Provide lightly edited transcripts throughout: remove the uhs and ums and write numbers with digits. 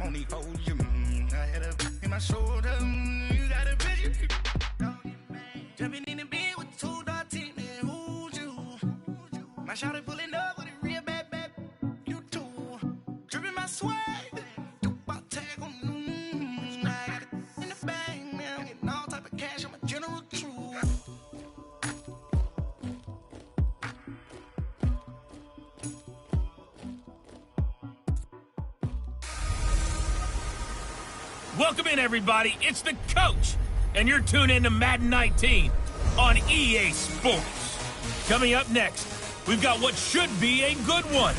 on these foes. I had a in my shoulder. You got a bitch. Jumping in the bed with 2 dark teeth. Who's you? My shawty pulling up with a real bad. You too. Dripping my swag. Tag on. I got it in the bag. Man, I'm getting all type of cash. I'm a general true. Welcome in, everybody. It's the coach, and you're tuned in to Madden 19 on EA Sports. Coming up next, we've got what should be a good one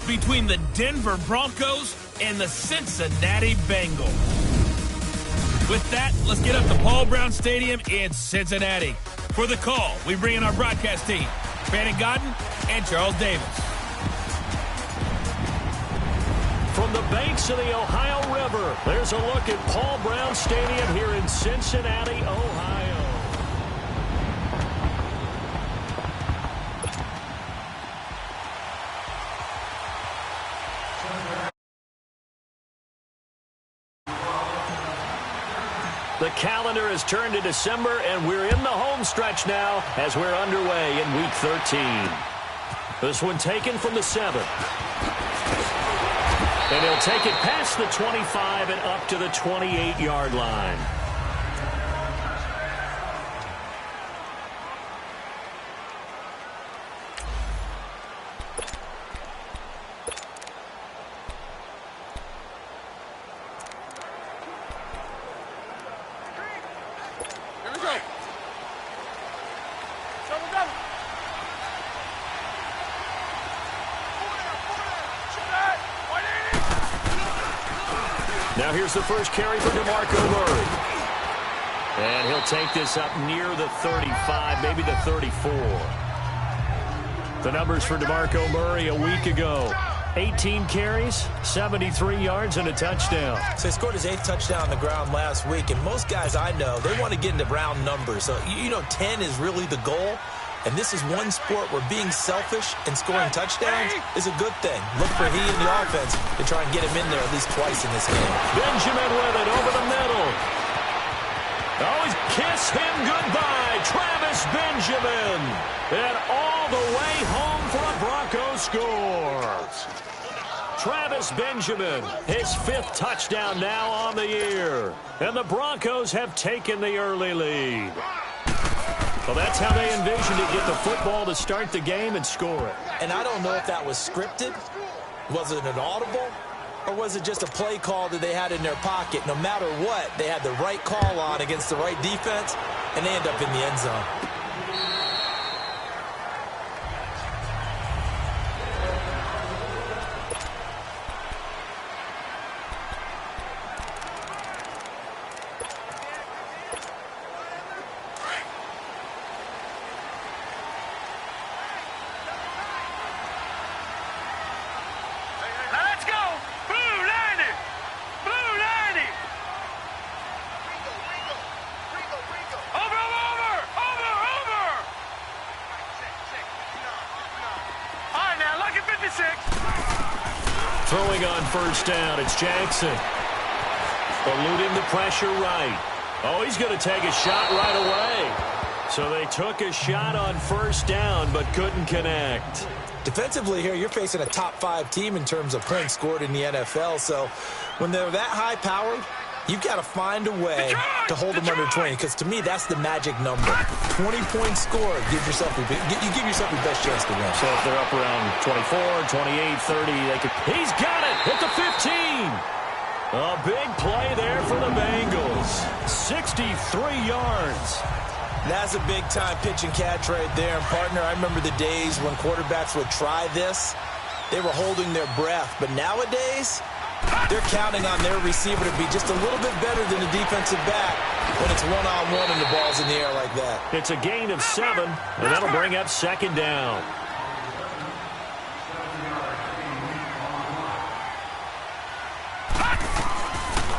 between the Denver Broncos and the Cincinnati Bengals. With that, let's get up to Paul Brown Stadium in Cincinnati. For the call, we bring in our broadcast team, Brandon Godden and Charles Davis. From the banks of the Ohio River, there's a look at Paul Brown Stadium here in Cincinnati, Ohio. The calendar has turned to December, and we're in the home stretch now as we're underway in Week 13. This one taken from the 7th. And he'll take it past the 25 and up to the 28-yard line. Here we go. Double. Now here's the first carry for DeMarco Murray. And he'll take this up near the 35, maybe the 34. The numbers for DeMarco Murray a week ago. 18 carries, 73 yards, and a touchdown. So he scored his 8th touchdown on the ground last week, and most guys I know, they want to get into round numbers. So, 10 is really the goal. And this is one sport where being selfish and scoring touchdowns is a good thing. Look for he and the offense to try and get him in there at least twice in this game. Benjamin with it over the middle. Always kiss him goodbye, Travis Benjamin. And all the way home for a Broncos score. Travis Benjamin, his 5th touchdown now on the year. And the Broncos have taken the early lead. Well, that's how they envisioned it, get the football to start the game and score it. And I don't know if that was scripted. Was it an audible? Or was it just a play call that they had in their pocket? No matter what, they had the right call on against the right defense, and they end up in the end zone. Throwing on first down, it's Jackson. Eluding the pressure right. Oh, he's going to take a shot right away. So they took a shot on first down, but couldn't connect. Defensively here, you're facing a top 5 team in terms of points scored in the NFL. So when they're that high-powered, you've got to find a way to hold them under 20, because to me, that's the magic number. 20 points scored, you give yourself your best chance to win. So if they're up around 24, 28, 30, they could. He's got it at the 15. A big play there for the Bengals. 63 yards. That's a big-time pitch and catch right there. And, partner, I remember the days when quarterbacks would try this. They were holding their breath. But nowadays, they're counting on their receiver to be just a little bit better than the defensive back when it's one-on-one and the ball's in the air like that. It's a gain of 7, and that'll bring up second down.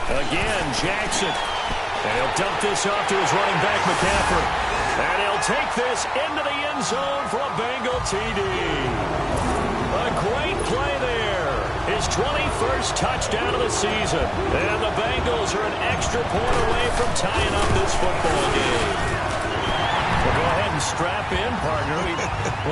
Again, Jackson. And he'll dump this off to his running back, McCaffrey. And he'll take this into the end zone for a Bengal TD. A great play there. his 21st touchdown of the season. And the Bengals are an extra point away from tying up this football game. Well, go ahead and strap in, partner.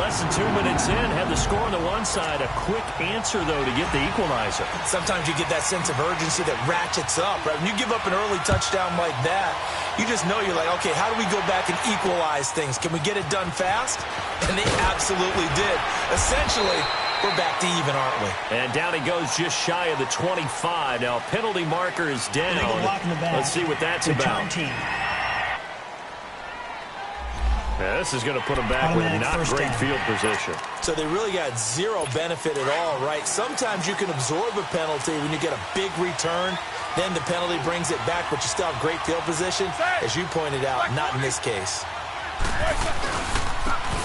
Less than 2 minutes in, had the score on the one side. A quick answer, though, to get the equalizer. Sometimes you get that sense of urgency that ratchets up, right? When you give up an early touchdown like that, you just know you're like, okay, how do we go back and equalize things? Can we get it done fast? And they absolutely did. Essentially, we're back to even, aren't we? And down he goes just shy of the 25. Now, penalty marker is down. Let's see what that's about. Team. Yeah, this is going to put them back with not great field position. So they really got zero benefit at all, right? Sometimes you can absorb a penalty when you get a big return. Then the penalty brings it back, but you still have great field position. As you pointed out, not in this case.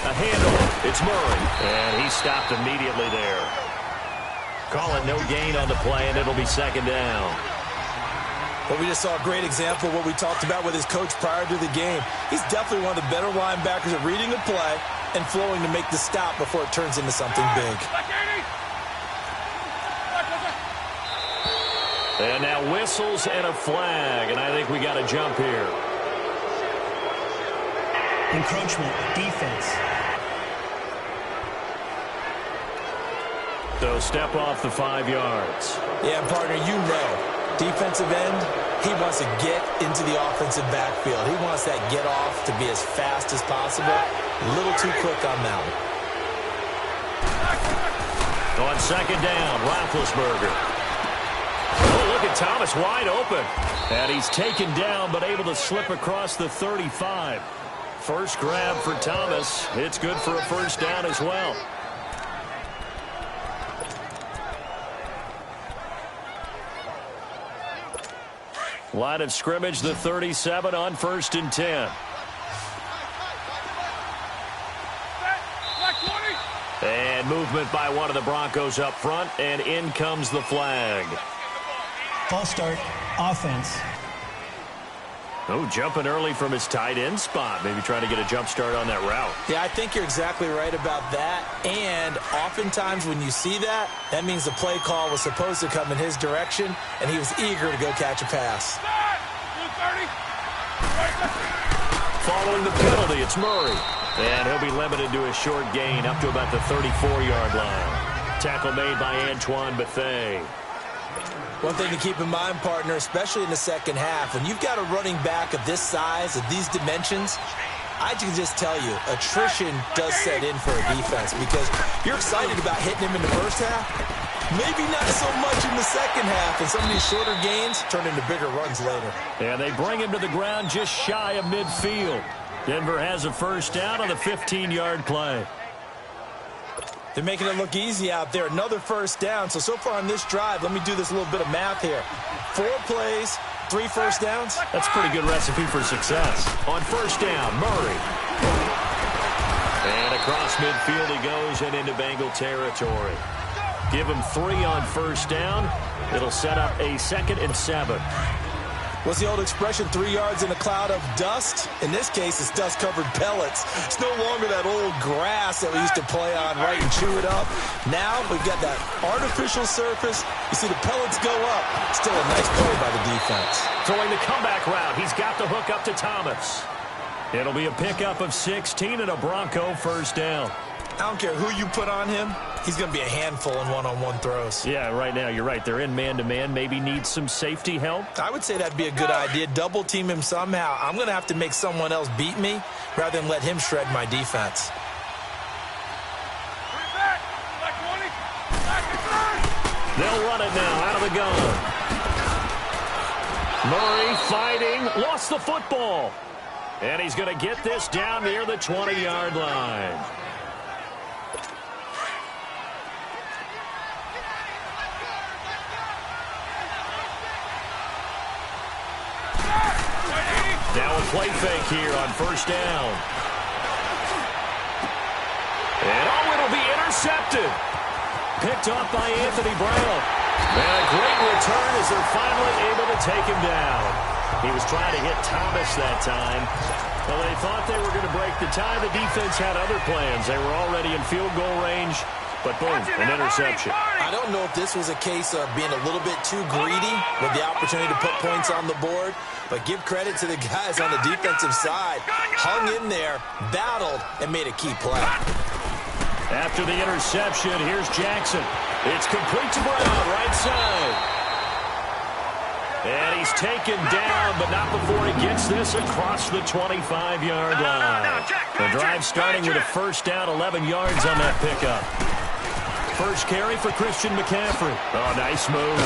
A handoff. It's Murray. And he stopped immediately there. Call it no gain on the play, and it'll be second down. But we just saw a great example of what we talked about with his coach prior to the game. He's definitely one of the better linebackers at reading the play and flowing to make the stop before it turns into something big. And now whistles and a flag, and I think we got a jump here. Encroachment, defense. So step off the 5 yards. Yeah, partner, you know. Defensive end, he wants to get into the offensive backfield. He wants that get off to be as fast as possible. A little too quick on that one. On second down, Roethlisberger. Oh, look at Thomas wide open. And he's taken down but able to slip across the 35. First grab for Thomas. It's good for a first down as well. Line of scrimmage, the 37 on 1st and 10. And movement by one of the Broncos up front, and in comes the flag. False start, offense. Oh, jumping early from his tight end spot. Maybe trying to get a jump start on that route. Yeah, I think you're exactly right about that. And oftentimes when you see that, that means the play call was supposed to come in his direction, and he was eager to go catch a pass. Following the penalty, it's Murray. And he'll be limited to a short gain up to about the 34-yard line. Tackle made by Antoine Bethea. One thing to keep in mind, partner, especially in the second half, when you've got a running back of this size, of these dimensions, I can just tell you, attrition does set in for a defense because you're excited about hitting him in the first half. Maybe not so much in the second half, and some of these shorter gains turn into bigger runs later. And they bring him to the ground just shy of midfield. Denver has a first down on the 15-yard play. They're making it look easy out there. Another first down. So far on this drive, let me do this little bit of math here. 4 plays, 3 first downs. That's a pretty good recipe for success. On first down, Murray. And across midfield he goes and into Bengal territory. Give him 3 on first down. It'll set up a 2nd and 7. What's the old expression, 3 yards in a cloud of dust? In this case, it's dust-covered pellets. It's no longer that old grass that we used to play on, right, and chew it up. Now we've got that artificial surface. You see the pellets go up. Still a nice play by the defense. Throwing the comeback route. He's got the hook up to Thomas. It'll be a pickup of 16 and a Bronco first down. I don't care who you put on him. He's going to be a handful in one-on-one throws. Yeah, right now, you're right. They're in man-to-man. Maybe need some safety help. I would say that'd be a good idea. Double team him somehow. I'm going to have to make someone else beat me rather than let him shred my defense. They'll run it now out of the gun. Murray fighting. Lost the football. And he's going to get this down near the 20-yard line. Now a play fake here on first down. And it'll be intercepted. Picked up by Anthony Brown. And a great return as they're finally able to take him down. He was trying to hit Thomas that time. Well, they thought they were going to break the tie. The defense had other plans. They were already in field goal range. But boom, an interception. I don't know if this was a case of being a little bit too greedy with the opportunity to put points on the board, but give credit to the guys on the defensive side. Hung in there, battled, and made a key play. After the interception, here's Jackson. It's complete to Brown, right side. And he's taken down, but not before he gets this across the 25-yard line. The drive starting with a first down, 11 yards on that pickup. First carry for Christian McCaffrey. Oh, nice move.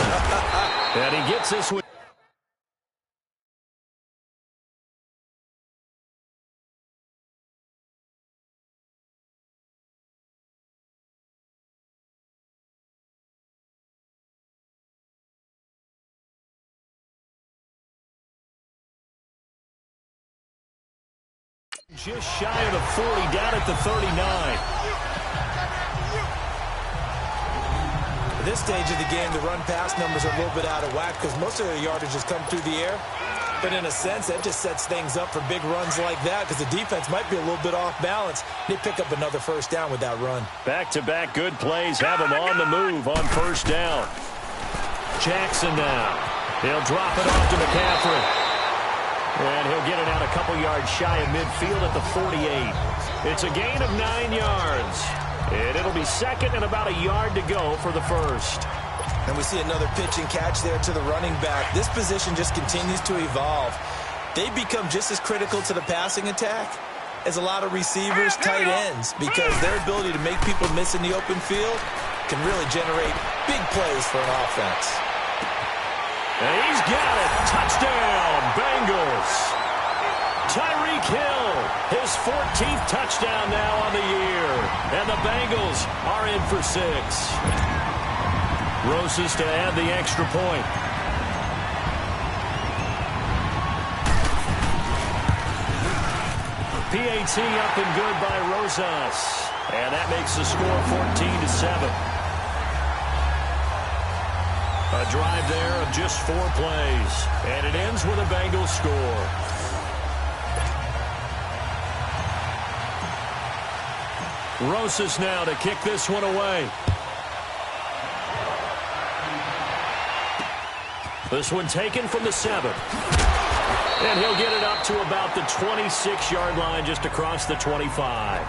And he gets this one. Just shy of the 40, down at the 39. At this stage of the game, the run-pass numbers are a little bit out of whack because most of their yardage has come through the air. But in a sense, that just sets things up for big runs like that because the defense might be a little bit off balance. They pick up another first down with that run. Back-to-back good plays have him on the move on first down. Jackson now. He'll drop it off to McCaffrey. And he'll get it out a couple yards shy of midfield at the 48. It's a gain of 9 yards. And it'll be second and about a yard to go for the first. And we see another pitch and catch there to the running back. This position just continues to evolve. They become just as critical to the passing attack as a lot of receivers, tight ends, because their ability to make people miss in the open field can really generate big plays for an offense. And he's got it. Touchdown, Bengals. Tyreek Hill, his 14th touchdown now on the year. And the Bengals are in for 6. Rosas to add the extra point. PAT up and good by Rosas. And that makes the score 14-7. A drive there of just 4 plays. And it ends with a Bengals score. Rosas now to kick this one away. This one taken from the 7. And he'll get it up to about the 26-yard line just across the 25.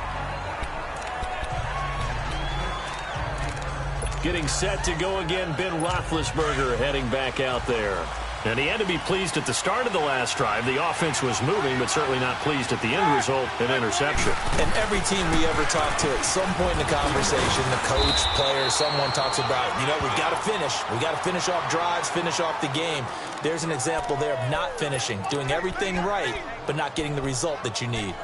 Getting set to go again, Ben Roethlisberger heading back out there. And he had to be pleased at the start of the last drive. The offense was moving, but certainly not pleased at the end result, an interception. And every team we ever talk to, at some point in the conversation, the coach, player, someone talks about, you know, we've got to finish. We've got to finish off drives, finish off the game. There's an example there of not finishing, doing everything right, but not getting the result that you need.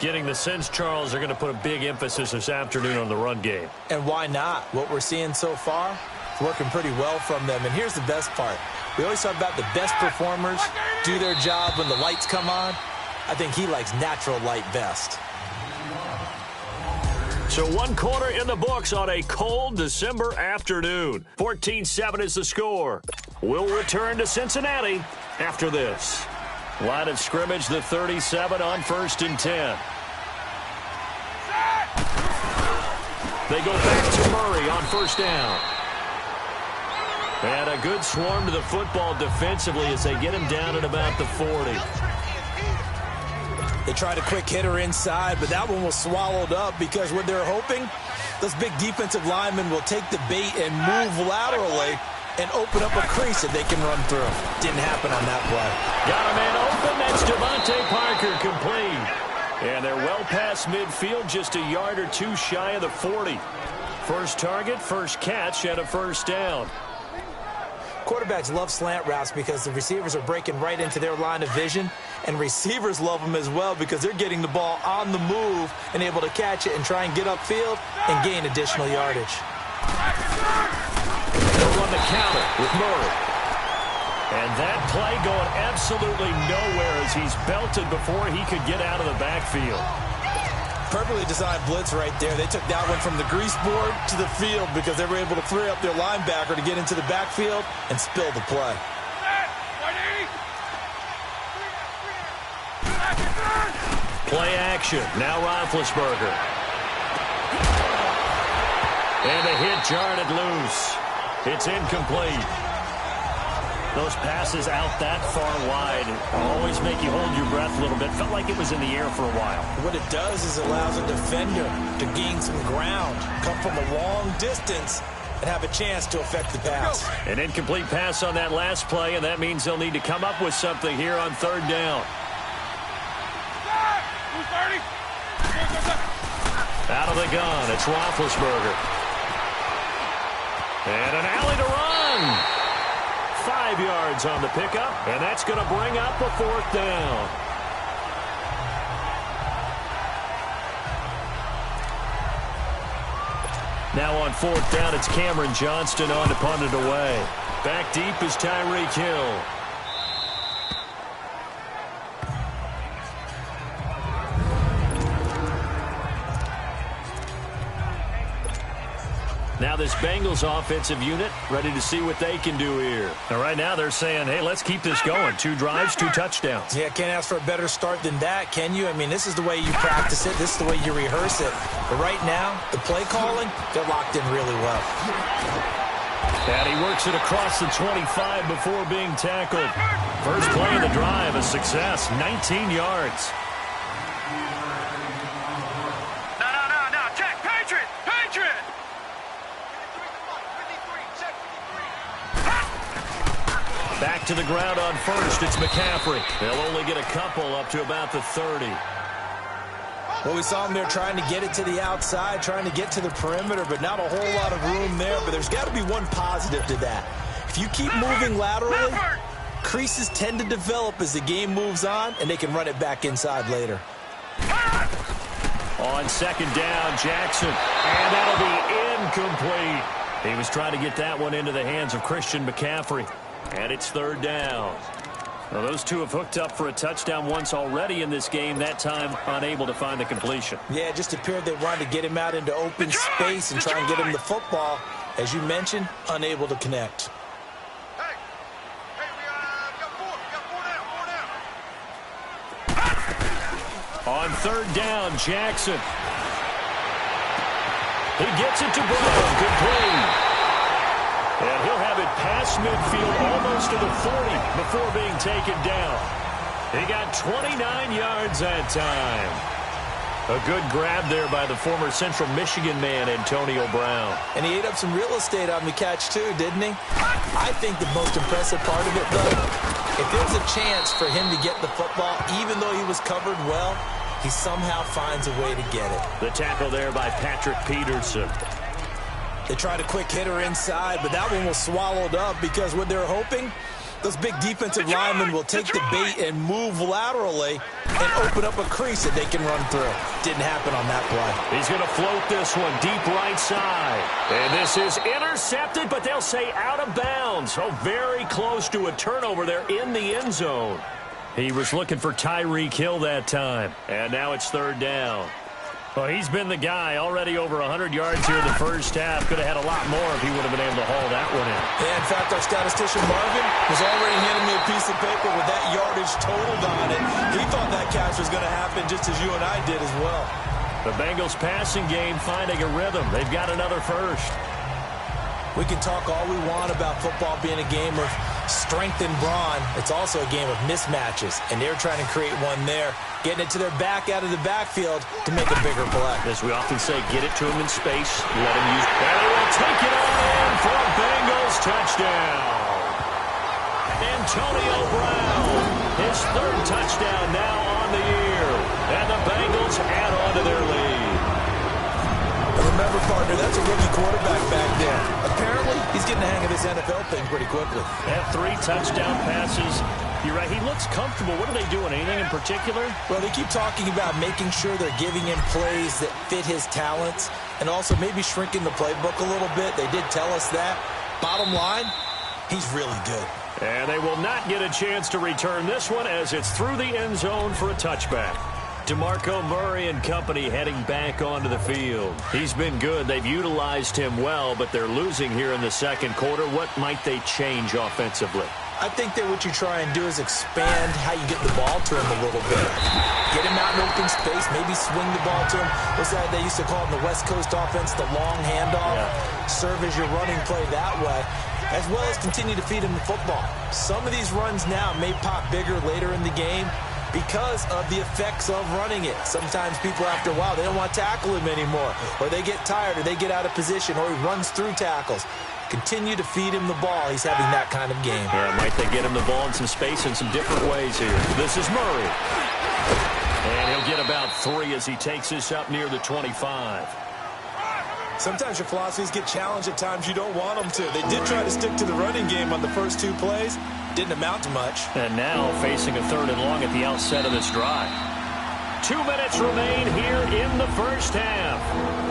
Getting the sense, Charles, are going to put a big emphasis this afternoon on the run game. And why not? What we're seeing so far is working pretty well from them. And here's the best part. We always talk about the best performers do their job when the lights come on. I think he likes natural light best. So 1 quarter in the books on a cold December afternoon. 14-7 is the score. We'll return to Cincinnati after this. Line of scrimmage, the 37 on 1st and 10. They go back to Murray on first down. And a good swarm to the football defensively as they get him down at about the 40. They tried a quick hitter inside, but that one was swallowed up because what they're hoping, those big defensive linemen will take the bait and move laterally and open up a crease that they can run through. Didn't happen on that play. Got a man open. That's Devontae Parker complete. And they're well past midfield, just a yard or 2 shy of the 40. First target, first catch, and a first down. Quarterbacks love slant routes because the receivers are breaking right into their line of vision, and receivers love them as well because they're getting the ball on the move and able to catch it and try and get upfield and gain additional yardage. They'll run the counter with Murray. And that play going absolutely nowhere as he's belted before he could get out of the backfield. Perfectly designed blitz right there. They took that one from the grease board to the field because they were able to free up their linebacker to get into the backfield and spill the play. Play action. Now Roethlisberger. And the hit jarred it loose. It's incomplete. Those passes out that far wide always make you hold your breath a little bit. Felt like it was in the air for a while. What it does is allows a defender to gain some ground, come from a long distance, and have a chance to affect the pass. An incomplete pass on that last play, and that means they'll need to come up with something here on third down. Out of the gun, it's Roethlisberger. And an alley to run. 5 yards on the pickup, and that's going to bring up a fourth down. Now on fourth down, it's Cameron Johnston on to punt it away. Back deep is Tyreek Hill. Now this Bengals offensive unit ready to see what they can do here. And right now they're saying, hey, let's keep this going. 2 drives, 2 touchdowns. Yeah, can't ask for a better start than that, can you? I mean, this is the way you practice it. This is the way you rehearse it. But right now, the play calling, they're locked in really well. And he works it across the 25 before being tackled. First play of the drive, a success, 19 yards. Back to the ground on first. It's McCaffrey. They'll only get a couple up to about the 30. Well, we saw him there trying to get it to the outside, trying to get to the perimeter, but not a whole lot of room there. But there's got to be one positive to that. If you keep moving laterally, creases tend to develop as the game moves on, and they can run it back inside later. On second down, Jackson. And that'll be incomplete. He was trying to get that one into the hands of Christian McCaffrey. And it's third down. Well, those two have hooked up for a touchdown once already in this game, that time unable to find the completion. Yeah, it just appeared they wanted to get him out into open space and try and get him the football. As you mentioned, unable to connect. On third down, Jackson. He gets it to Brown. Good play. And he'll have it past midfield almost to the 40 before being taken down. He got 29 yards that time. A good grab there by the former Central Michigan man, Antonio Brown. And he ate up some real estate on the catch, too, didn't he? I think the most impressive part of it, though, if there was a chance for him to get the football, even though he was covered well, he somehow finds a way to get it. The tackle there by Patrick Peterson. They tried a quick hitter inside, but that one was swallowed up because what they're hoping, those big defensive linemen will take the bait and move laterally and open up a crease that they can run through. Didn't happen on that play. He's going to float this one deep right side. And this is intercepted, but they'll say out of bounds. So very close to a turnover there in the end zone. He was looking for Tyreek Hill that time. And now it's third down. Well, he's been the guy, already over 100 yards here in the first half. Could have had a lot more if he would have been able to haul that one in. Yeah, in fact, our statistician Marvin was already handing me a piece of paper with that yardage totaled on it. He thought that catch was going to happen just as you and I did as well. The Bengals passing game finding a rhythm. They've got another first. We can talk all we want about football being a game of strength and brawn. It's also a game of mismatches, and they're trying to create one there, getting it to their back out of the backfield to make a bigger play. As we often say, get it to him in space, let him use it. And he will take it on in for a Bengals touchdown. Antonio Brown, his third touchdown now on the year, and the Bengals add on to their lead. Remember, partner, that's a rookie quarterback back there. Apparently, he's getting the hang of this NFL thing pretty quickly. Have 3 touchdown passes. You're right, he looks comfortable. What are they doing? Anything in particular? Well, they keep talking about making sure they're giving him plays that fit his talents and also maybe shrinking the playbook a little bit. They did tell us that. Bottom line, he's really good. And they will not get a chance to return this one as it's through the end zone for a touchback. DeMarco Murray and company heading back onto the field. He's been good. They've utilized him well, but they're losing here in the second quarter. What might they change offensively? I think that what you try and do is expand how you get the ball to him a little bit. Get him out in open space, maybe swing the ball to him. What's that they used to call it in the West Coast offense, the long handoff? Yeah. Serve as your running play that way, as well as continue to feed him the football. Some of these runs now may pop bigger later in the game because of the effects of running it. Sometimes people, after a while, they don't want to tackle him anymore, or they get tired, or they get out of position, or he runs through tackles. Continue to feed him the ball. He's having that kind of game. Yeah, might they get him the ball in some space in some different ways here. This is Murray. And he'll get about 3 as he takes this up near the 25. Sometimes your philosophies get challenged at times you don't want them to. They did try to stick to the running game on the first 2 plays. Didn't amount to much. And now facing a 3rd and long at the outset of this drive. 2 minutes remain here in the first half.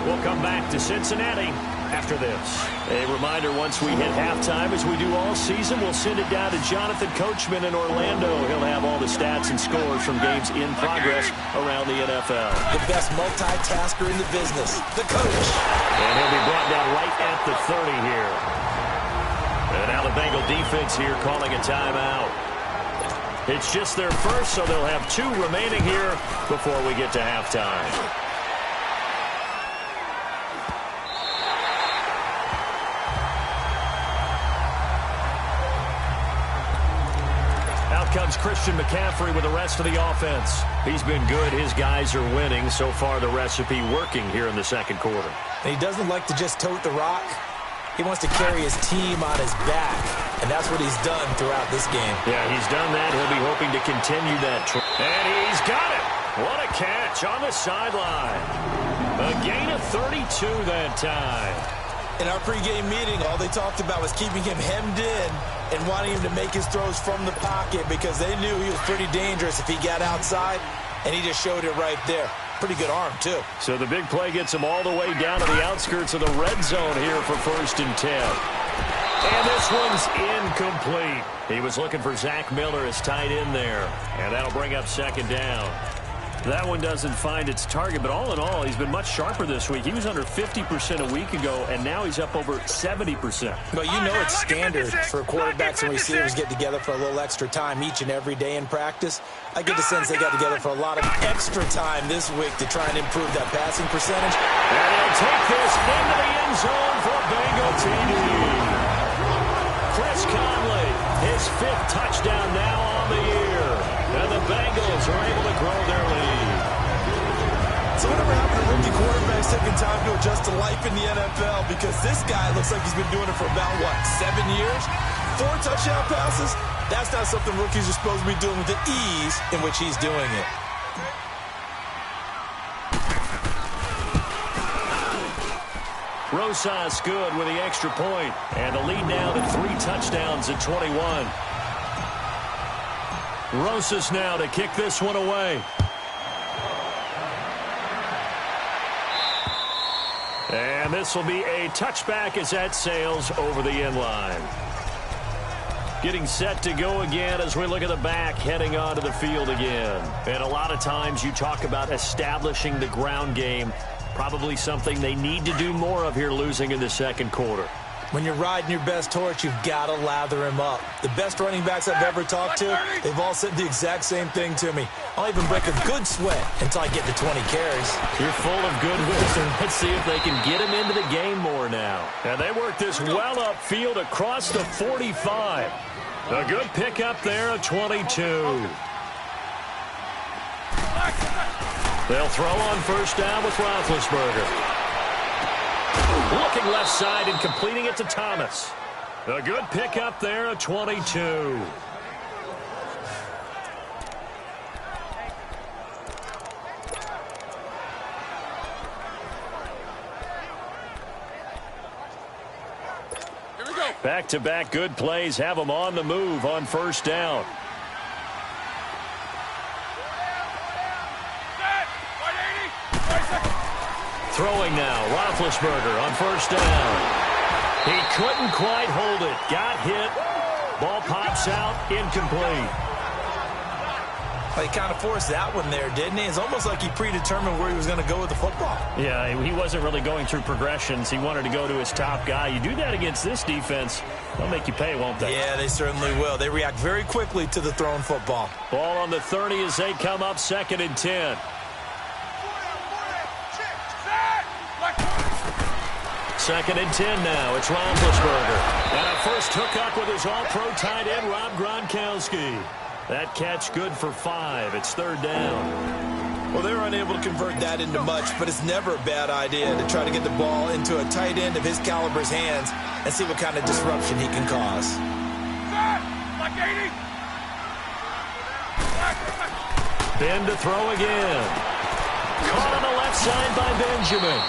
We'll come back to Cincinnati after this. A reminder, once we hit halftime, as we do all season, we'll send it down to Jonathan Coachman in Orlando. He'll have all the stats and scores from games in progress around the NFL. The best multitasker in the business, the coach. And he'll be brought down right at the 30 here. And now the Bengal defense here calling a timeout. It's just their first, so they'll have 2 remaining here before we get to halftime. Out comes Christian McCaffrey with the rest of the offense. He's been good. His guys are winning. So far, the recipe working here in the second quarter. And he doesn't like to just tote the rock. He wants to carry his team on his back, and that's what he's done throughout this game. Yeah, he's done that. He'll be hoping to continue that. And he's got it. What a catch on the sideline. A gain of 32 that time. In our pregame meeting, all they talked about was keeping him hemmed in and wanting him to make his throws from the pocket because they knew he was pretty dangerous if he got outside, and he just showed it right there. Pretty good arm, too. So the big play gets him all the way down to the outskirts of the red zone here for 1st and 10. And this one's incomplete. He was looking for Zach Miller as tight end there. And that'll bring up 2nd down. That one doesn't find its target, but all in all, he's been much sharper this week. He was under 50% a week ago, and now he's up over 70%. But you know it's standard for quarterbacks and receivers get together for a little extra time each and every day in practice. I get the sense they got together for a lot of extra time this week to try and improve that passing percentage. And he'll take this into the end zone for a Bengal TD. Chris Conley, his 5th touchdown now on the year. And the Bengals are able to grow their lead. So whatever happened to rookie quarterbacks taking time to adjust to life in the NFL? Because this guy looks like he's been doing it for about, 7 years? 4 touchdown passes? That's not something rookies are supposed to be doing with the ease in which he's doing it. Rosas good with the extra point. And the lead now to 3 touchdowns at 21. Rosas now to kick this one away. And this will be a touchback as that sails over the end line. Getting set to go again as we look at the back heading onto the field again. And a lot of times you talk about establishing the ground game. Probably something they need to do more of here losing in the second quarter. When you're riding your best horse, you've got to lather him up. The best running backs I've ever talked to, they've all said the exact same thing to me. I'll even break a good sweat until I get to 20 carries. You're full of good wisdom. Let's see if they can get him into the game more now. And they work this well upfield across the 45. A good pickup there of 22. They'll throw on 1st down with Roethlisberger. Looking left side and completing it to Thomas. A good pickup there at 22. Back-to-back good plays have them on the move on 1st down. Throwing now, Roethlisberger on 1st down. He couldn't quite hold it. Got hit. Ball pops out, incomplete. Well, he kind of forced that one there, didn't he? It's almost like he predetermined where he was going to go with the football. Yeah, he wasn't really going through progressions. He wanted to go to his top guy. You do that against this defense, they'll make you pay, won't they? Yeah, they certainly will. They react very quickly to the thrown football. Ball on the 30 as they come up 2nd and 10. Second and 10 now. It's Roethlisberger. And a first hookup with his all-pro tight end, Rob Gronkowski. That catch good for 5. It's 3rd down. Well, they're unable to convert that into much, but it's never a bad idea to try to get the ball into a tight end of his caliber's hands and see what kind of disruption he can cause. Ben to throw again. Caught on the left side by Benjamin.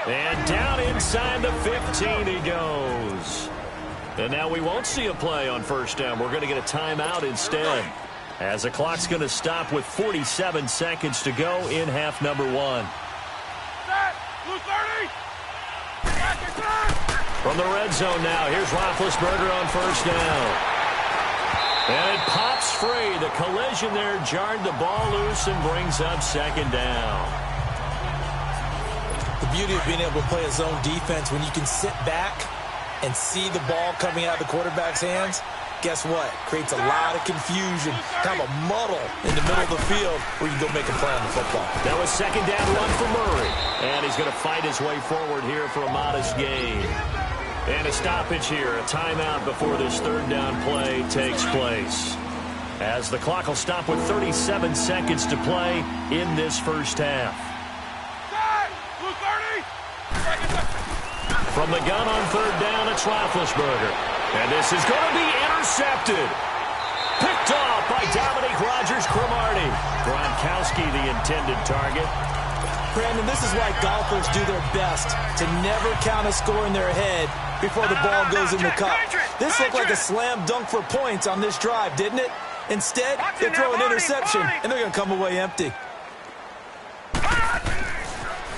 And down inside the 15 he goes. And now we won't see a play on 1st down. We're going to get a timeout instead, as the clock's going to stop with 47 seconds to go in half number 1. From the red zone now, here's Roethlisberger on 1st down. And it pops free. The collision there jarred the ball loose and brings up 2nd down. The beauty of being able to play a zone defense when you can sit back and see the ball coming out of the quarterback's hands, guess what? Creates a lot of confusion, kind of a muddle in the middle of the field where you can go make a play on the football. That was 2nd down run for Murray. And he's going to fight his way forward here for a modest gain. And a stoppage here, a timeout before this 3rd down play takes place, as the clock will stop with 37 seconds to play in this 1st half. From the gun on 3rd down, it's Roethlisberger. And this is going to be intercepted. Picked off by Dominique Rodgers-Cromartie. Gronkowski, the intended target. Brandon, this is why golfers do their best to never count a score in their head before the ball goes in the cup. This looked like a slam dunk for points on this drive, didn't it? Instead, they throw an interception, and they're going to come away empty.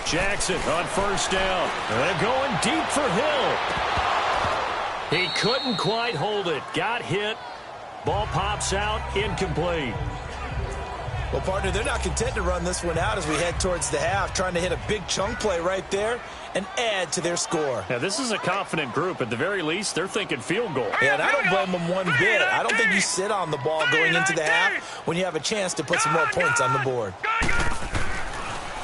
Jackson on 1st down. They're going deep for Hill. He couldn't quite hold it. Got hit. Ball pops out. Incomplete. Well, partner, they're not content to run this one out as we head towards the half, trying to hit a big chunk play right there and add to their score. Now, this is a confident group. At the very least, they're thinking field goal. Yeah, and I don't blame them one bit. I don't think you sit on the ball going into the half when you have a chance to put some more points on the board.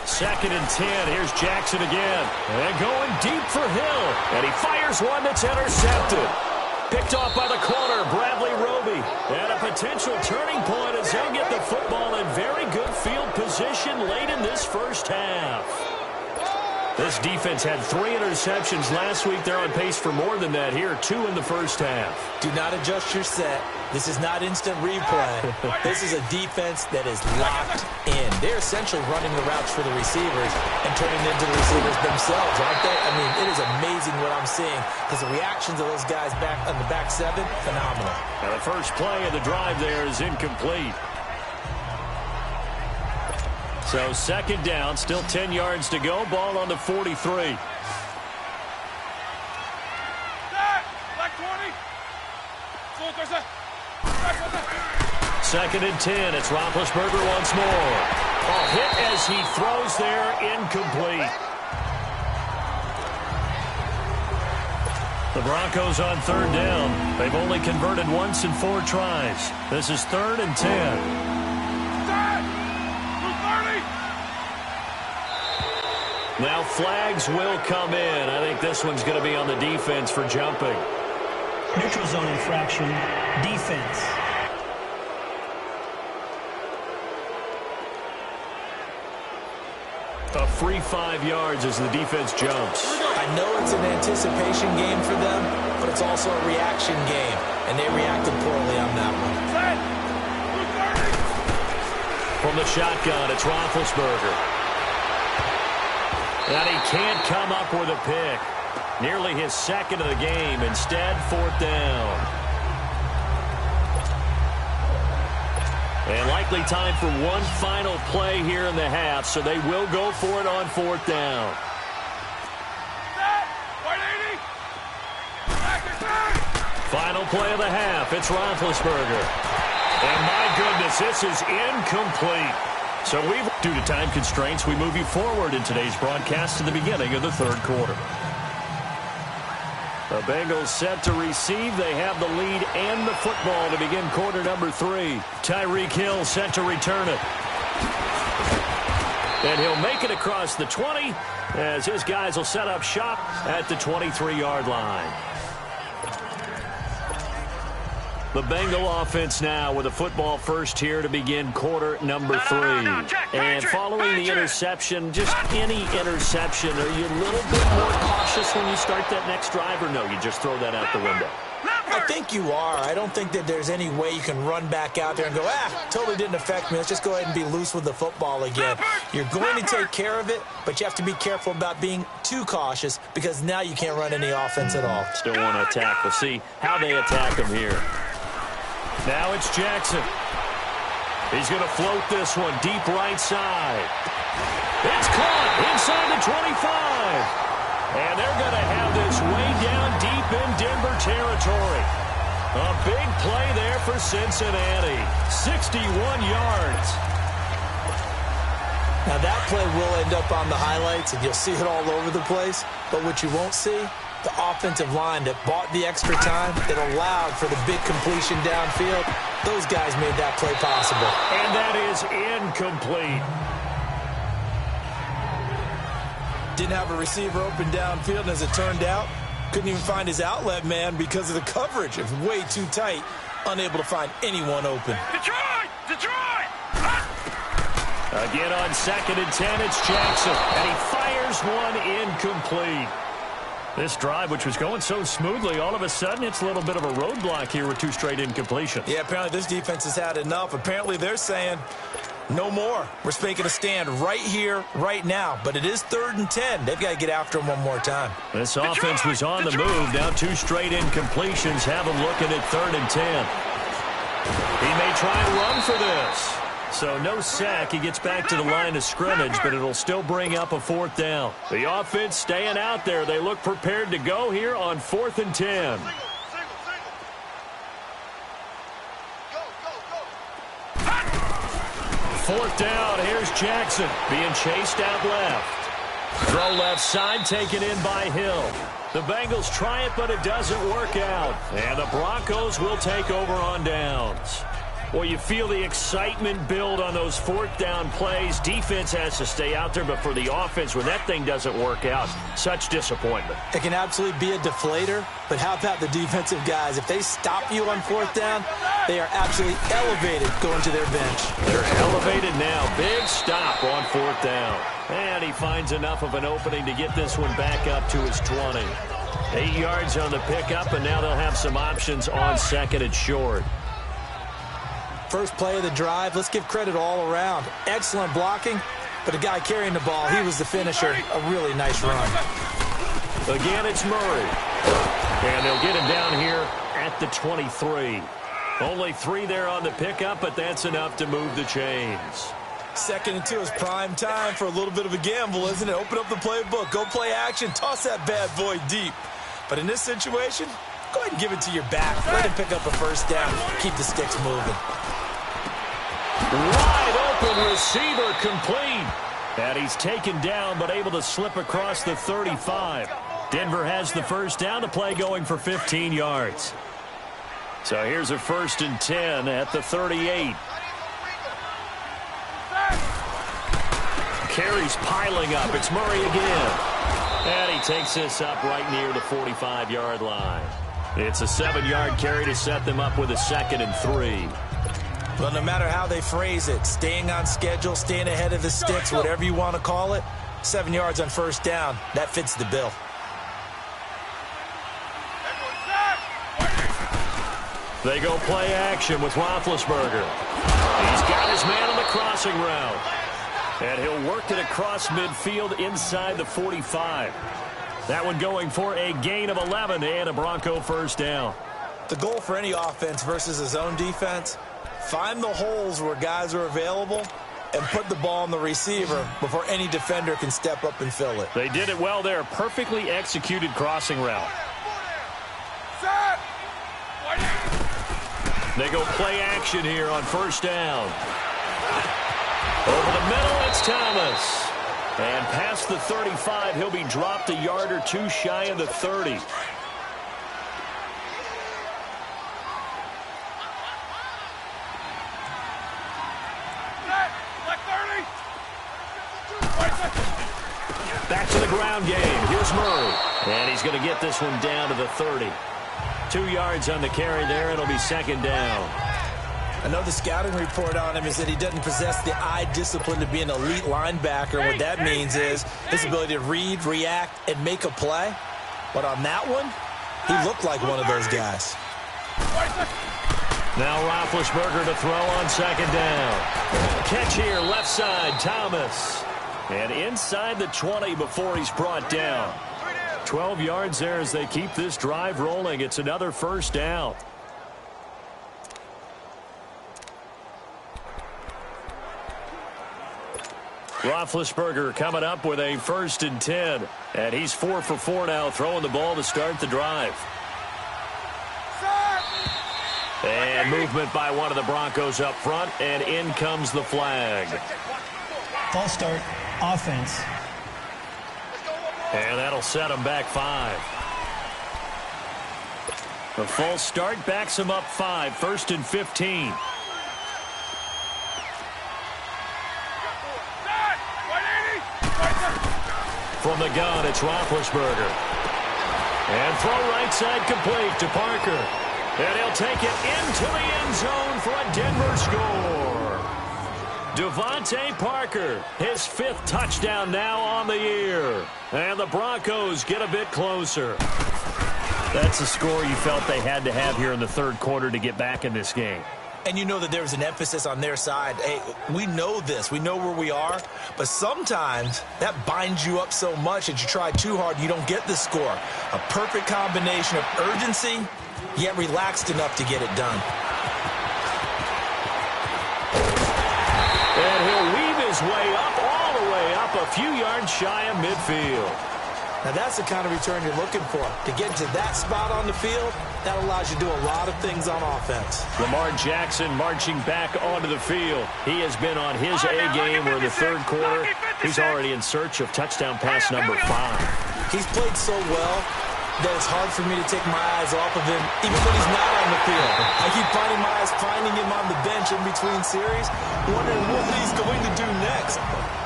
2nd and 10. Here's Jackson again. And going deep for Hill. And he fires one that's intercepted. Picked off by the corner, Bradley Roby. And a potential turning point as they'll get the football in very good field position late in this 1st half. This defense had 3 interceptions last week. They're on pace for more than that here. 2 in the 1st half. Do not adjust your set. This is not instant replay. This is a defense that is locked in. They're essentially running the routes for the receivers and turning them into the receivers themselves, aren't they? I mean, it is amazing what I'm seeing because the reactions of those guys back on the back 7, phenomenal. Now the first play of the drive there is incomplete. So 2nd down, still 10 yards to go. Ball on the 43. Second and 10. It's Roethlisberger once more. A hit as he throws there, incomplete. The Broncos on 3rd down. They've only converted once in 4 tries. This is 3rd and 10. Now flags will come in. I think this one's going to be on the defense for jumping. Neutral zone infraction, defense. A free 5 yards as the defense jumps. I know it's an anticipation game for them, but it's also a reaction game, and they reacted poorly on that one. From the shotgun, it's Roethlisberger. And he can't come up with a pick. Nearly his 2nd of the game. Instead, 4th down. And likely time for one final play here in the half, so they will go for it on 4th down. Final play of the half. It's Roethlisberger. And my goodness, this is incomplete. So due to time constraints, we move you forward in today's broadcast to the beginning of the third quarter. The Bengals set to receive. They have the lead and the football to begin quarter number 3. Tyreek Hill set to return it. And he'll make it across the 20 as his guys will set up shop at the 23-yard line. The Bengal offense now with a football first here to begin quarter number 3. And following the interception, just any interception, are you a little bit more cautious when you start that next drive, or no, you just throw that out the window? I think you are. I don't think that there's any way you can run back out there and go, totally didn't affect me. Let's just go ahead and be loose with the football again. You're going to take care of it, but you have to be careful about being too cautious because now you can't run any offense at all. Still want to attack. We'll see how they attack him here. Now it's Jackson. He's going to float this one deep right side. It's caught inside the 25. And they're going to have this way down deep in Denver territory. A big play there for Cincinnati. 61 yards. Now that play will end up on the highlights, and you'll see it all over the place. But what you won't see, the offensive line that bought the extra time, that allowed for the big completion downfield, those guys made that play possible. And that is incomplete. Didn't have a receiver open downfield, and as it turned out, couldn't even find his outlet man because of the coverage. It was way too tight, unable to find anyone open. Detroit! Detroit! Again on 2nd and 10, it's Jackson, and he fires one incomplete. This drive, which was going so smoothly, all of a sudden it's a little bit of a roadblock here with 2 straight incompletions. Yeah, apparently this defense has had enough. Apparently they're saying, no more. We're making a stand right here, right now. But it is 3rd and 10. They've got to get after him one more time. This offense was on the move. Now 2 straight incompletions have him looking at 3rd and 10. He may try and run for this. So no sack. He gets back to the line of scrimmage, but it'll still bring up a 4th down. The offense staying out there. They look prepared to go here on 4th and 10. Fourth down, here's Jackson being chased out left. Throw left side taken in by Hill. The Bengals try it, but it doesn't work out. And the Broncos will take over on downs. Well, you feel the excitement build on those 4th down plays. Defense has to stay out there, but for the offense, when that thing doesn't work out, such disappointment. It can absolutely be a deflator, but how about the defensive guys? If they stop you on 4th down, they are absolutely elevated going to their bench. They're elevated now. Big stop on 4th down. And he finds enough of an opening to get this one back up to his 20. 8 yards on the pickup, and now they'll have some options on 2nd and short. First play of the drive, let's give credit all around. Excellent blocking, but the guy carrying the ball, he was the finisher. A really nice run. Again, it's Murray. And they'll get him down here at the 23. Only 3 there on the pickup, but that's enough to move the chains. 2nd and 2 is prime time for a little bit of a gamble, isn't it? Open up the playbook, go play action, toss that bad boy deep. But in this situation, go ahead and give it to your back. Let him pick up a 1st down. Keep the sticks moving. Wide open receiver complete. And he's taken down but able to slip across the 35. Denver has the 1st down, to play going for 15 yards. So here's a 1st and 10 at the 38. Carries piling up. It's Murray again. And he takes this up right near the 45-yard line. It's a 7-yard carry to set them up with a 2nd and 3. Well, no matter how they phrase it, staying on schedule, staying ahead of the sticks, whatever you want to call it, 7 yards on 1st down, that fits the bill. They go play action with Roethlisberger. He's got his man on the crossing route. And he'll work it across midfield inside the 45. That one going for a gain of 11 and a Bronco 1st down. The goal for any offense versus a zone defense, find the holes where guys are available and put the ball on the receiver before any defender can step up and fill it. They did it well there. Perfectly executed crossing route. They go play action here on first down. Over the middle, it's Thomas. And past the 35, he'll be dropped a yard or two shy of the 30. Back to the ground game. Here's Murray. And he's going to get this one down to the 30. 2 yards on the carry there. It'll be second down. I know the scouting report on him is that he doesn't possess the eye discipline to be an elite linebacker. What that means is his ability to read, react, and make a play. But on that one, he looked like one of those guys. Now Roethlisberger to throw on second down. Catch here, left side, Thomas. And inside the 20 before he's brought down. 12 yards there as they keep this drive rolling. It's another first down. Roethlisberger coming up with a 1st and 10. And he's 4 for 4 now, throwing the ball to start the drive. And movement by one of the Broncos up front, and in comes the flag. False start, offense. And that'll set him back 5. The false start backs him up 5, 1st and 15. From the gun, it's Roethlisberger. And throw right side complete to Parker. And he'll take it into the end zone for a Denver score. Devontae Parker, his 5th touchdown now on the year. And the Broncos get a bit closer. That's a score you felt they had to have here in the 3rd quarter to get back in this game. And you know that there was an emphasis on their side. Hey, we know this. We know where we are. But sometimes that binds you up so much that you try too hard, you don't get the score. A perfect combination of urgency, yet relaxed enough to get it done. And he'll weave his way up, all the way up, a few yards shy of midfield. Now that's the kind of return you're looking for. To get to that spot on the field, that allows you to do a lot of things on offense. Lamar Jackson marching back onto the field. He has been on his A game. We're in the 3rd quarter. He's already in search of touchdown pass number 5. He's played so well that it's hard for me to take my eyes off of him, even when he's not on the field. I keep finding him on the bench in between series, wondering what he's going to do next.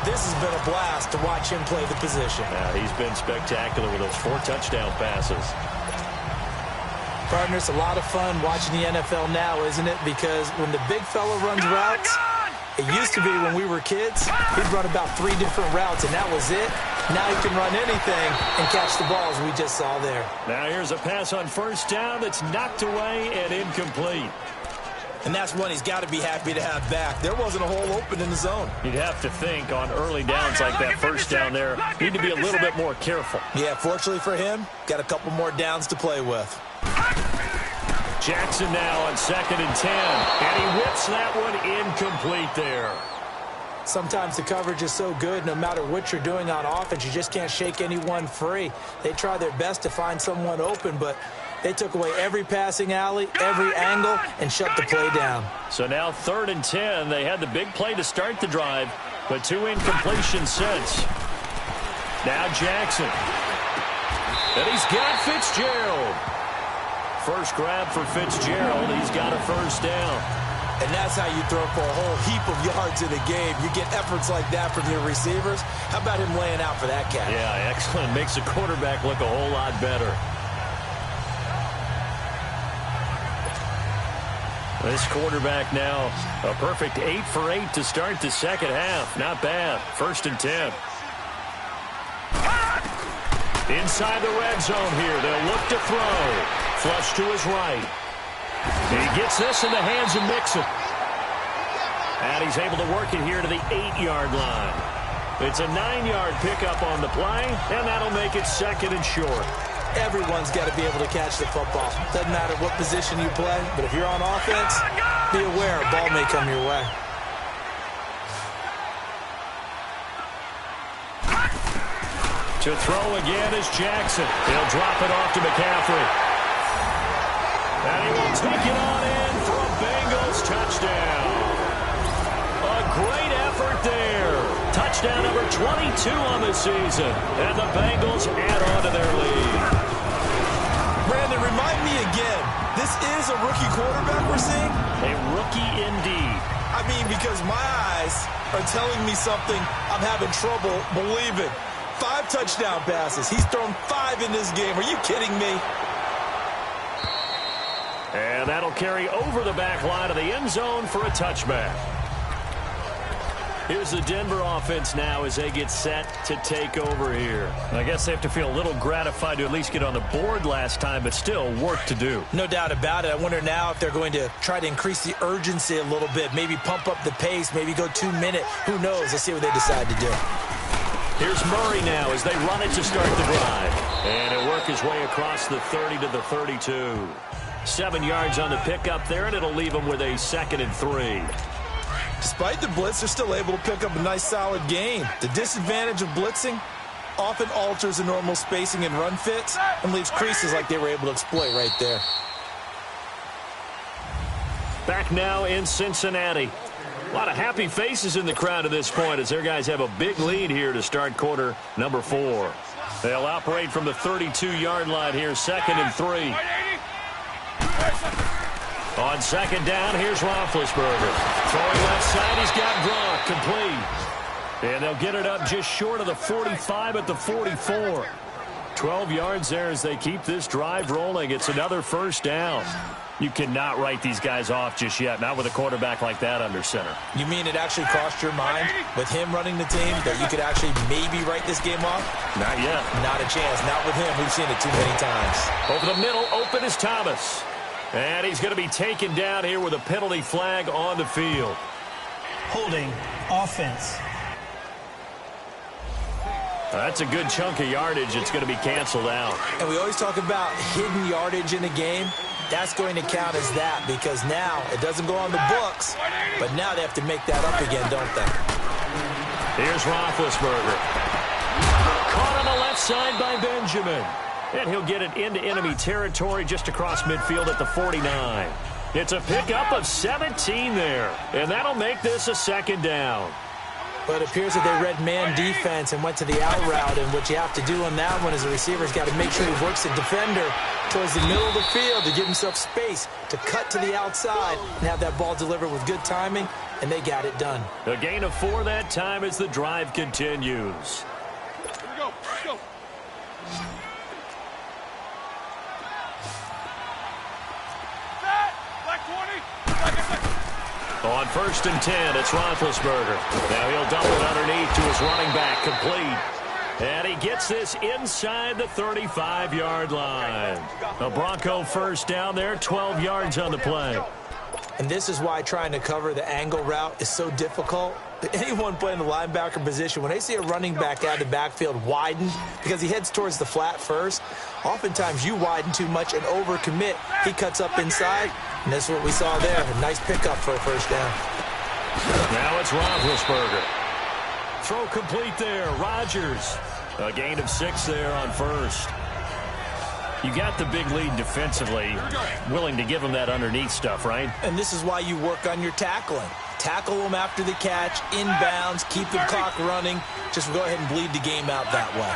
This has been a blast to watch him play the position. Yeah, he's been spectacular with those 4 touchdown passes. Partner, it's a lot of fun watching the NFL now, isn't it? Because when the big fella runs routes, it used to be when we were kids, he'd run about 3 different routes, and that was it. Now he can run anything and catch the balls we just saw there. Now here's a pass on first down that's knocked away and incomplete. And that's one he's got to be happy to have back. There wasn't a hole open in the zone. You'd have to think on early downs like that first down there, need to be a little bit more careful. Yeah, fortunately for him, got a couple more downs to play with. Jackson now on 2nd and 10. And he whips that one incomplete there. Sometimes the coverage is so good, no matter what you're doing on offense, you just can't shake anyone free. They try their best to find someone open, but they took away every passing alley, every angle, and shut the play down. So now 3rd and 10. They had the big play to start the drive, but 2 incompletions since. Now Jackson. And he's got Fitzgerald. First grab for Fitzgerald. He's got a first down. And that's how you throw for a whole heap of yards in a game. You get efforts like that from your receivers. How about him laying out for that catch? Yeah, excellent. Makes the quarterback look a whole lot better. This quarterback now a perfect 8 for 8 to start the second half. Not bad. 1st and 10. Inside the red zone here. They'll look to throw. Flush to his right. He gets this in the hands of Mixon. And he's able to work it here to the 8-yard line. It's a 9-yard pickup on the play, and that'll make it 2nd and short. Everyone's got to be able to catch the football. Doesn't matter what position you play, but if you're on offense, be aware a ball may come your way. To throw again is Jackson. He'll drop it off to McCaffrey. And he will take it on in for a touchdown number 22 on the season. And the Bengals add on to their lead. Brandon, remind me again, this is a rookie quarterback we're seeing? A rookie indeed. I mean, because my eyes are telling me something I'm having trouble believing. 5 touchdown passes. He's thrown 5 in this game. Are you kidding me? And that'll carry over the back line of the end zone for a touchback. Here's the Denver offense now as they get set to take over here. I guess they have to feel a little gratified to at least get on the board last time, but still work to do. No doubt about it. I wonder now if they're going to try to increase the urgency a little bit, maybe pump up the pace, maybe go 2-minute. Who knows? Let's see what they decide to do. Here's Murray now as they run it to start the drive. And it'll work his way across the 30 to the 32. 7 yards on the pickup there, and it'll leave them with a 2nd and 3. Despite the blitz, they're still able to pick up a nice, solid gain. The disadvantage of blitzing often alters the normal spacing and run fits and leaves creases like they were able to exploit right there. Back now in Cincinnati. A lot of happy faces in the crowd at this point as their guys have a big lead here to start quarter number 4. They'll operate from the 32-yard line here, 2nd and 3. On 2nd down, here's Roethlisberger. Throwing left side, he's got Gronk, complete. And they'll get it up just short of the 45 at the 44. 12 yards there as they keep this drive rolling. It's another 1st down. You cannot write these guys off just yet, not with a quarterback like that under center. You mean it actually crossed your mind with him running the team that you could actually maybe write this game off? Not yet. Not a chance. Not with him. We've seen it too many times. Over the middle, open is Thomas. And he's going to be taken down here with a penalty flag on the field. Holding offense. That's a good chunk of yardage. It's going to be canceled out. And we always talk about hidden yardage in a game. That's going to count as that because now it doesn't go on the books, but now they have to make that up again, don't they? Here's Roethlisberger. Caught on the left side by Benjamin. And he'll get it into enemy territory just across midfield at the 49. It's a pickup of 17 there, and that'll make this a 2nd down. But it appears that they read man defense and went to the out route, and what you have to do on that one is the receiver's got to make sure he works the defender towards the middle of the field to give himself space to cut to the outside and have that ball delivered with good timing, and they got it done. A gain of 4 that time as the drive continues. Here we go. Let's go. On 1st and 10, it's Roethlisberger. Now he'll double it underneath to his running back, complete. And he gets this inside the 35-yard line. A Bronco 1st down there, 12 yards on the play. And this is why trying to cover the angle route is so difficult. Anyone playing the linebacker position, when they see a running back out of the backfield widen because he heads towards the flat first, oftentimes you widen too much and overcommit. He cuts up inside, and that's what we saw there. A nice pickup for a 1st down. Now it's Roethlisberger. Throw complete there. Rodgers. A gain of 6 there on 1st. You got the big lead defensively. Willing to give him that underneath stuff, right? And this is why you work on your tackling. Tackle them after the catch, inbounds, keep the clock running. Just go ahead and bleed the game out that way.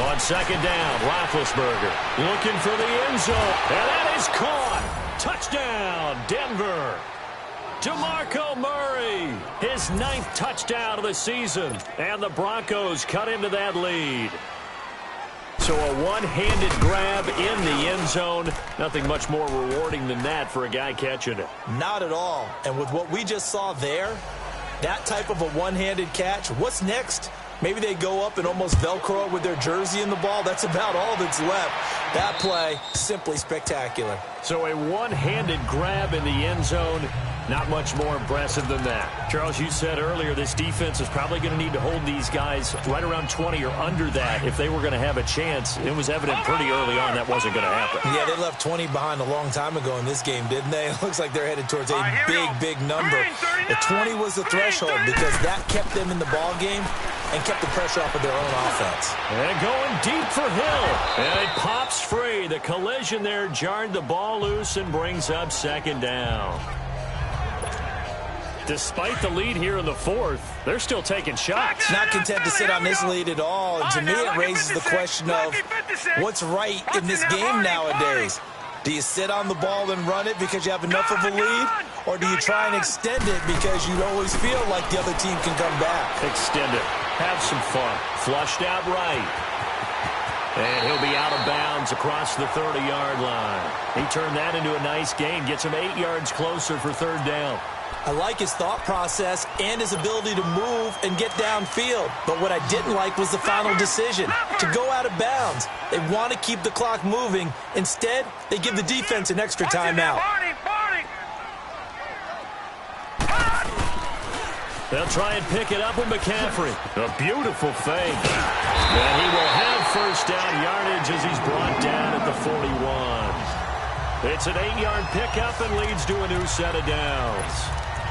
On 2nd down, Roethlisberger looking for the end zone. And that is caught. Touchdown, Denver. DeMarco Murray, his 9th touchdown of the season. And the Broncos cut into that lead. So a one-handed grab in the end zone. Nothing much more rewarding than that for a guy catching it. Not at all. And with what we just saw there, that type of a one-handed catch, what's next? Maybe they go up and almost Velcro with their jersey in the ball. That's about all that's left. That play, simply spectacular. So a one-handed grab in the end zone. Not much more impressive than that. Charles, you said earlier this defense is probably going to need to hold these guys right around 20 or under that if they were going to have a chance. It was evident pretty early on that wasn't going to happen. Yeah, they left 20 behind a long time ago in this game, didn't they? It looks like they're headed towards a big number. The 20 was the threshold because that kept them in the ball game and kept the pressure off of their own offense. And going deep for Hill. And it pops free. The collision there jarred the ball loose and brings up 2nd down. Despite the lead here in the fourth, they're still taking shots. Not content to sit on this lead at all. And to me, it raises the question of what's right in this game nowadays. Do you sit on the ball and run it because you have enough of a lead? Or do you try and extend it because you always feel like the other team can come back? Extend it. Have some fun. Flushed out right. And he'll be out of bounds across the 30-yard line. He turned that into a nice gain. Gets him 8 yards closer for third down. I like his thought process and his ability to move and get downfield. But what I didn't like was the final decision, to go out of bounds. They want to keep the clock moving. Instead, they give the defense an extra timeout. They'll try and pick it up with McCaffrey. A beautiful fake. And he will have first down yardage as he's brought down at the 41. It's an 8-yard pickup and leads to a new set of downs.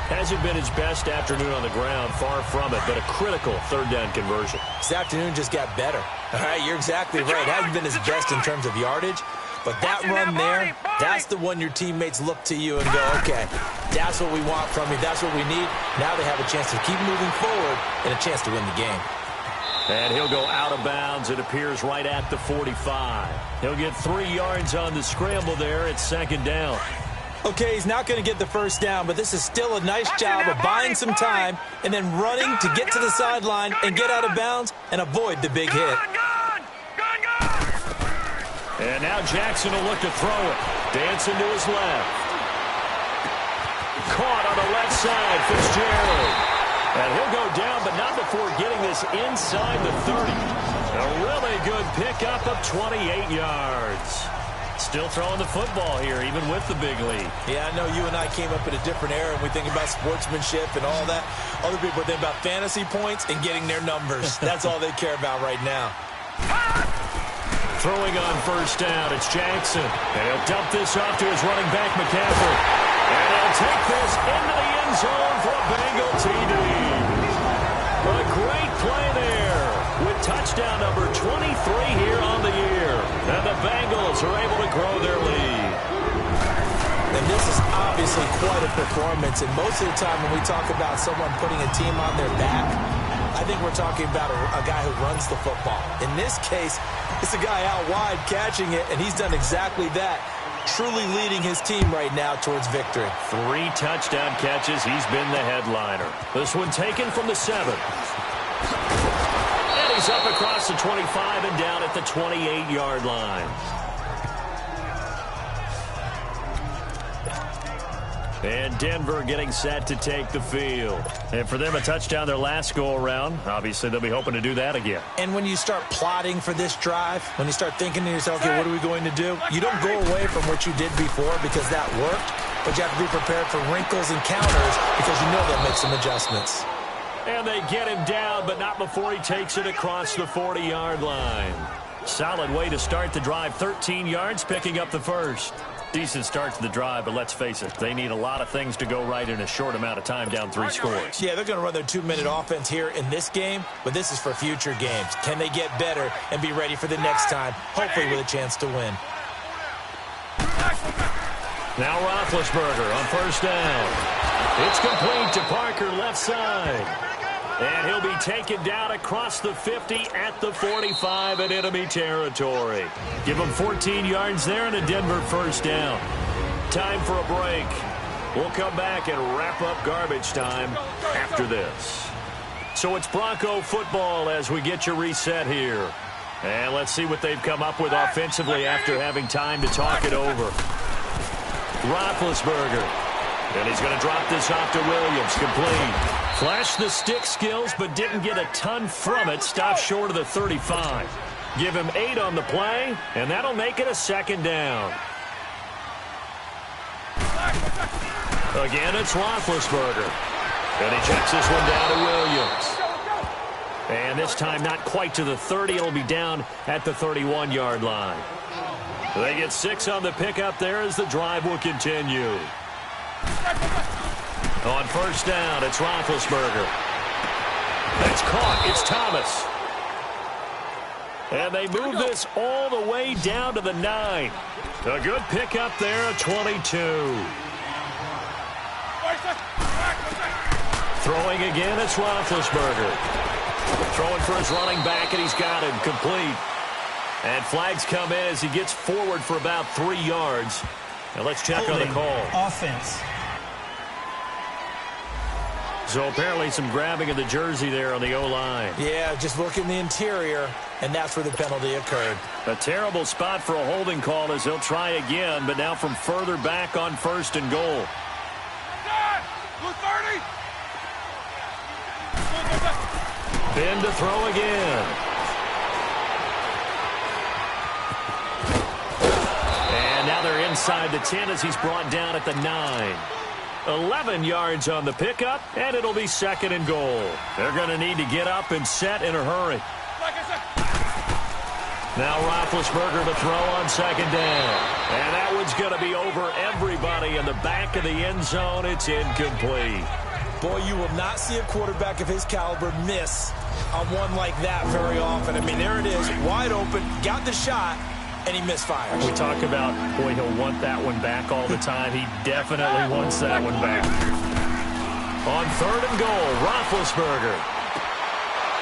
Hasn't been his best afternoon on the ground, far from it, but a critical third down conversion. His afternoon just got better. All right, you're exactly right. Hasn't been his best in terms of yardage, but that run there, that's the one your teammates look to you and go, okay, that's what we want from you. That's what we need. Now they have a chance to keep moving forward and a chance to win the game. And he'll go out of bounds. It appears right at the 45. He'll get 3 yards on the scramble there. It's second down. Okay, he's not going to get the first down, but this is still a nice job of buying some time and then running to get to the sideline and get out of bounds and avoid the big hit. And now Jackson will look to throw it. Dancing to his left. Caught on the left side, Fitzgerald. And he'll go down, but not before getting this inside the 30. A really good pickup of 28 yards. Still throwing the football here, even with the big lead. Yeah, I know you and I came up in a different era, and we think about sportsmanship and all that. Other people think about fantasy points and getting their numbers. That's all they care about right now. Throwing on first down, it's Jackson. And he'll dump this off to his running back, McCaffrey. And he'll take this into the end zone for a Bengal TD. A great play there with touchdown number 23 here on the year. And the Bengals are able to grow their lead. And this is obviously quite a performance. And most of the time when we talk about someone putting a team on their back, I think we're talking about a guy who runs the football. In this case, it's a guy out wide catching it, and he's done exactly that, truly leading his team right now towards victory. 3 touchdown catches. He's been the headliner. This one taken from the 7. And he's up across the 25 and down at the 28-yard line. And Denver getting set to take the field. And for them, a touchdown their last go-around. Obviously, they'll be hoping to do that again. And when you start plotting for this drive, when you start thinking to yourself, okay, what are we going to do? You don't go away from what you did before because that worked, but you have to be prepared for wrinkles and counters because you know they'll make some adjustments. And they get him down, but not before he takes it across the 40-yard line. Solid way to start the drive. 13 yards, picking up the first. Decent start to the drive, but let's face it, they need a lot of things to go right in a short amount of time, down 3 scores. Yeah, they're going to run their 2-minute offense here in this game, but this is for future games. Can they get better and be ready for the next time, hopefully with a chance to win? Now Roethlisberger on first down. It's complete to Parker, left side. And he'll be taken down across the 50 at the 45 in enemy territory. Give him 14 yards there and a Denver first down. Time for a break. We'll come back and wrap up garbage time after this. So it's Bronco football as we get you reset here. And let's see what they've come up with offensively after having time to talk it over. Roethlisberger. And he's going to drop this off to Williams, complete. Flashed the stick skills, but didn't get a ton from it. Stopped short of the 35. Give him 8 on the play, and that'll make it a second down. Again, it's Roethlisberger. And he checks this one down to Williams. And this time not quite to the 30. It'll be down at the 31-yard line. They get 6 on the pickup there as the drive will continue. On first down, it's Roethlisberger. That's caught. It's Thomas. And they move this all the way down to the 9. A good pickup there at 22. Throwing again, it's Roethlisberger. Throwing for his running back, and he's got him complete. And flags come in as he gets forward for about 3 yards. Now let's check on the call. Offense. So apparently some grabbing of the jersey there on the O-line. Yeah, just look in the interior, and that's where the penalty occurred. A terrible spot for a holding call as he'll try again, but now from further back on 1st and goal. Ben to throw again. And now they're inside the 10 as he's brought down at the 9. 11 yards on the pickup, and it'll be 2nd and goal. They're going to need to get up and set in a hurry. Now Roethlisberger to throw on 2nd down. And that one's going to be over everybody in the back of the end zone. It's incomplete. Boy, you will not see a quarterback of his caliber miss on one like that very often. I mean, there it is, wide open, got the shot, and he misfires. We talk about, boy, he'll want that one back all the time. He definitely wants that one back. On 3rd and goal, Roethlisberger.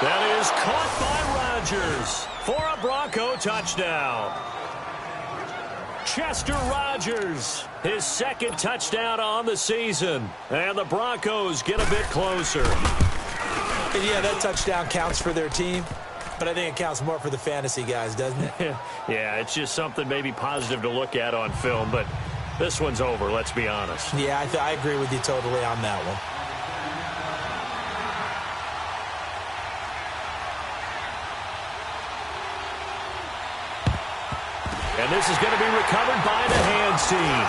That is caught by Rodgers for a Bronco touchdown. Chester Rogers, his 2nd touchdown on the season. And the Broncos get a bit closer. And yeah, that touchdown counts for their team, but I think it counts more for the fantasy guys, doesn't it? Yeah, it's just something maybe positive to look at on film, but this one's over, let's be honest. Yeah, I agree with you totally on that one. And this is going to be recovered by the hands team.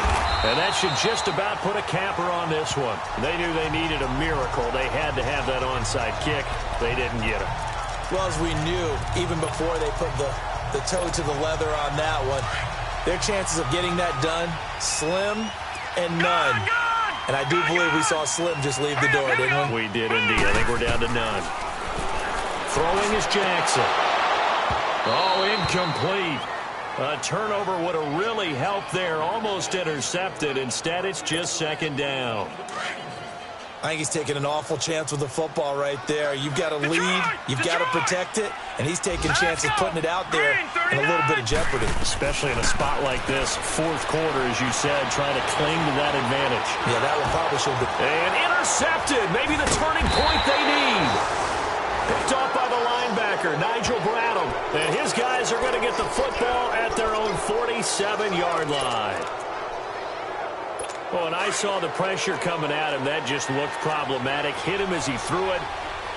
And that should just about put a capper on this one. They knew they needed a miracle. They had to have that onside kick. They didn't get it. Well, as we knew, even before they put the toe to the leather on that one, their chances of getting that done, slim and none. And I do believe we saw Slim just leave the door, didn't we? We did indeed. I think we're down to none. Throwing is Jackson. Oh, incomplete. A turnover would have really helped there. Almost intercepted. Instead, it's just 2nd down. I think he's taking an awful chance with the football right there. You've got to lead. You've got to protect it. And he's taking chances putting it out there in a little bit of jeopardy. Especially in a spot like this, 4th quarter, as you said, trying to cling to that advantage. Yeah, that one probably should have been. And intercepted. Maybe the turning point they need. Picked off by the linebacker, Nigel Bradham. And his guys are going to get the football at their own 47-yard line. Oh, and I saw the pressure coming at him. That just looked problematic. Hit him as he threw it,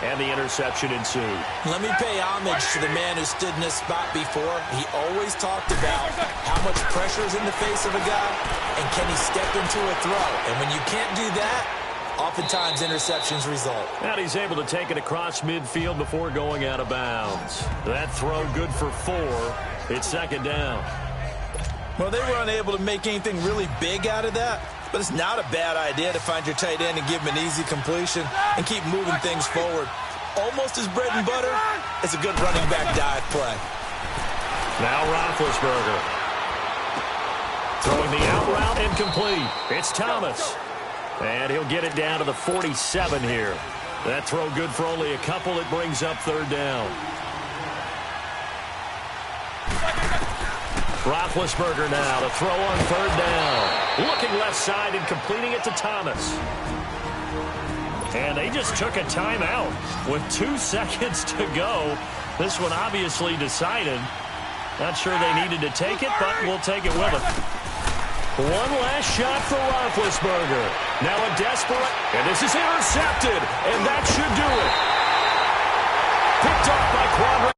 and the interception ensued. Let me pay homage to the man who stood in this spot before. He always talked about how much pressure is in the face of a guy, and can he step into a throw. And when you can't do that, oftentimes interceptions result. And he's able to take it across midfield before going out of bounds. That throw good for 4. It's 2nd down. Well, they were unable to make anything really big out of that, but it's not a bad idea to find your tight end and give him an easy completion and keep moving things forward. Almost as bread and butter as a good running back dive play. Now Roethlisberger. Throwing the out route incomplete. It's Thomas. And he'll get it down to the 47 here. That throw good for only a couple. It brings up 3rd down. Roethlisberger now to throw on 3rd down. Looking left side and completing it to Thomas. And they just took a timeout with 2 seconds to go. This one obviously decided. Not sure they needed to take it, but we'll take it with them. One last shot for Roethlisberger. Now a desperate, and this is intercepted, and that should do it. Picked off by Quadra.